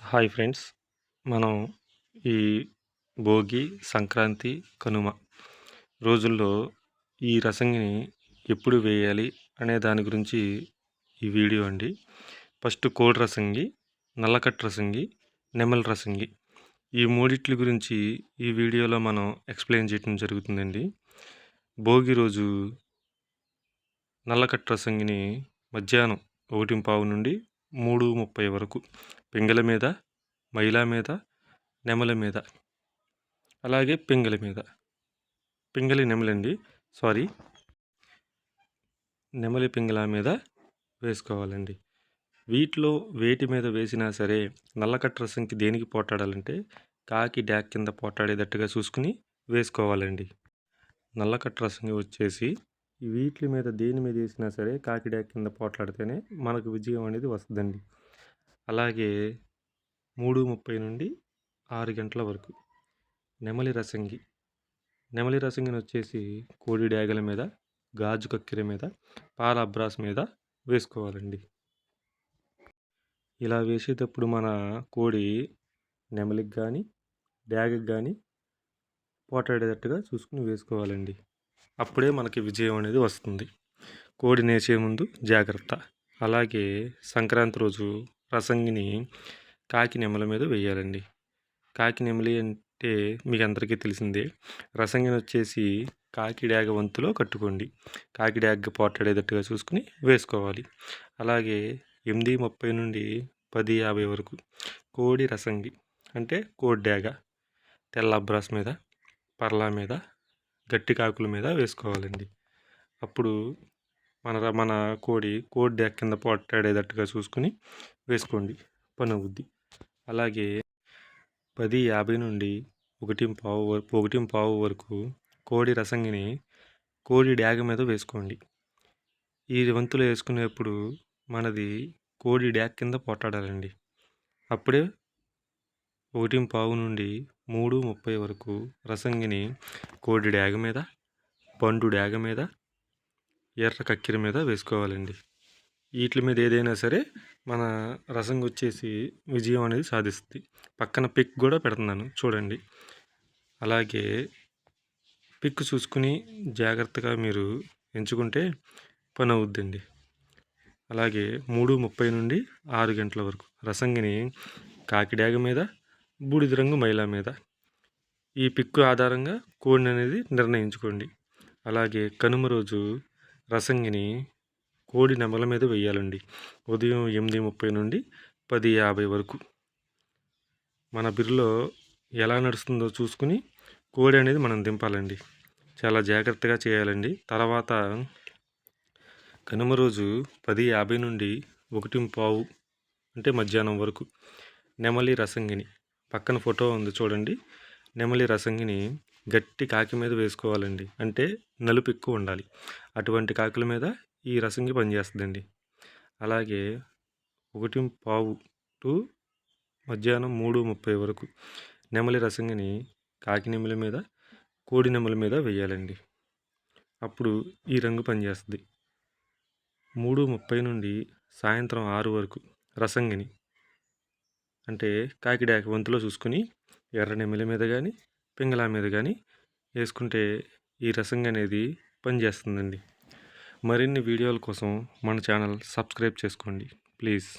Hi friends, మనం ఈ భోగి, సంక్రాంతి, కనుమ రోజుల్లో ఈ రసంగిని ఎప్పుడు వేయాలి అనే దాని గురించి ఈ వీడియో అండి. ఫస్ట్ కోడి రసంగి, నల్లకట్ట రసంగి, నెమలి రసంగి ఈ మూడిట్ల గురించి ఈ వీడియోలో మనం ఎక్స్ప్లెయిన్ చేయడం జరుగుతుందండి. భోగి రోజు నల్లకట్ట రసంగిని మధ్యాహ్నం 1:15 నుండి 3:30 వరకు పింగళ మీద, మైలా మీద, నెమల మీద, అలాగే పింగళి నెమలండి, నెమలి పింగళ మీద వేసుకోవాలండి. వీటిలో వేటి మీద వేసినా సరే నల్లకట్ట రసంకి దేనికి పోటాడాలంటే కాకి డ్యాక్ కింద పోటాడేటట్టుగా చూసుకుని వేసుకోవాలండి. నల్లకట్ట రసంగి వచ్చేసి వీటి మీద దేని మీద వేసినా సరే కాకి డ్యాక్ కింద పోట్లాడితేనే మనకు విజయం అనేది వస్తుందండి. అలాగే 3:30 నుండి 6 గంటల వరకు నెమలి రసంగిని వచ్చేసి కోడి డ్యాగల మీద, గాజు కక్కెర మీద, పాల అబ్రాస్ మీద వేసుకోవాలండి. ఇలా వేసేటప్పుడు మన కోడి నెమలికి కానీ డ్యాగకి కానీ పోటాడేటట్టుగా చూసుకుని వేసుకోవాలండి. అప్పుడే మనకి విజయం అనేది వస్తుంది. కోడి నేసే ముందు జాగ్రత్త. అలాగే సంక్రాంతి రోజు రసంగిని కాకి నెమల మీద వేయాలండి. కాకి నెమలి అంటే మీకు అందరికీ తెలిసిందే. రసంగిని వచ్చేసి కాకి డ్యాగ వంతులో కట్టుకోండి. కాకి డ్యాగ పోటాడేటట్టుగా చూసుకుని వేసుకోవాలి. అలాగే 8:30 నుండి 10:50 వరకు కోడి రసంగి అంటే కోడి డ్యాగ తెల్ల అబ్రాస్ మీద, పర్లా మీద, గట్టి కాకుల మీద వేసుకోవాలండి. అప్పుడు మన కోడి డ్యాగ కింద పోటాడేటట్టుగా చూసుకుని వేసుకోండి, పని అవుద్ది. అలాగే 10:50 నుండి 1:15 వరకు కోడి రసంగిని కోడి డ్యాగ మీద వేసుకోండి. ఈ వంతులు వేసుకునేప్పుడు మనది కోడి డ్యాగ కింద పోటాడాలండి. అప్పుడే 1:15 నుండి 3:30 వరకు రసంగిని కోడి డ్యాగ మీద, పండు డ్యాగ మీద, ఎర్ర కక్కెర మీద వేసుకోవాలండి. వీటి మీద ఏదైనా సరే మన రసంగి వచ్చేసి విజయం అనేది సాధిస్తుంది. పక్కన పిక్ కూడా పెడుతున్నాను చూడండి. అలాగే పిక్ చూసుకుని జాగ్రత్తగా మీరు ఎంచుకుంటే పని అవుద్దండి. అలాగే 3:30 నుండి 6 గంటల వరకు రసంగిని కాకి డ్యాగ మీద, బూడిద రంగు మైలా మీద, ఈ పిక్కు ఆధారంగా కోడిని అనేది నిర్ణయించుకోండి. అలాగే కనుమ రోజు రసంగిని కోడి నెమల మీద వేయాలండి. ఉదయం 8:30 నుండి 10:50 వరకు మన బిర్రలో ఎలా నడుస్తుందో చూసుకుని కోడి అనేది మనం దింపాలండి. చాలా జాగ్రత్తగా చేయాలండి. తర్వాత కనుమ రోజు 10:50 నుండి 1:15 అంటే మధ్యాహ్నం వరకు నెమలి రసంగిని పక్కన ఫోటో ఉంది చూడండి. నెమలి రసంగిని గట్టి కాకి మీద వేసుకోవాలండి. అంటే నలుపు ఎక్కువ ఉండాలి. అటువంటి కాకుల మీద ఈ రసంగి పనిచేస్తుందండి. అలాగే 1:15 టు మధ్యాహ్నం 3:30 వరకు నెమలి రసంగిని కాకి నెమలి మీద, కోడి నెమలి మీద వేయాలండి. అప్పుడు ఈ రంగు పనిచేస్తుంది. 3:30 నుండి సాయంత్రం 6 వరకు రసంగిని అంటే కాకి డ్యాగ వంతులో చూసుకుని ఎర్ర నెమలి మీద కానీ, పింగళ మీద కానీ వేసుకుంటే ఈ రసంగి అనేది పనిచేస్తుందండి. మరిన్ని వీడియోల కోసం మన ఛానల్ సబ్స్క్రైబ్ చేసుకోండి ప్లీజ్.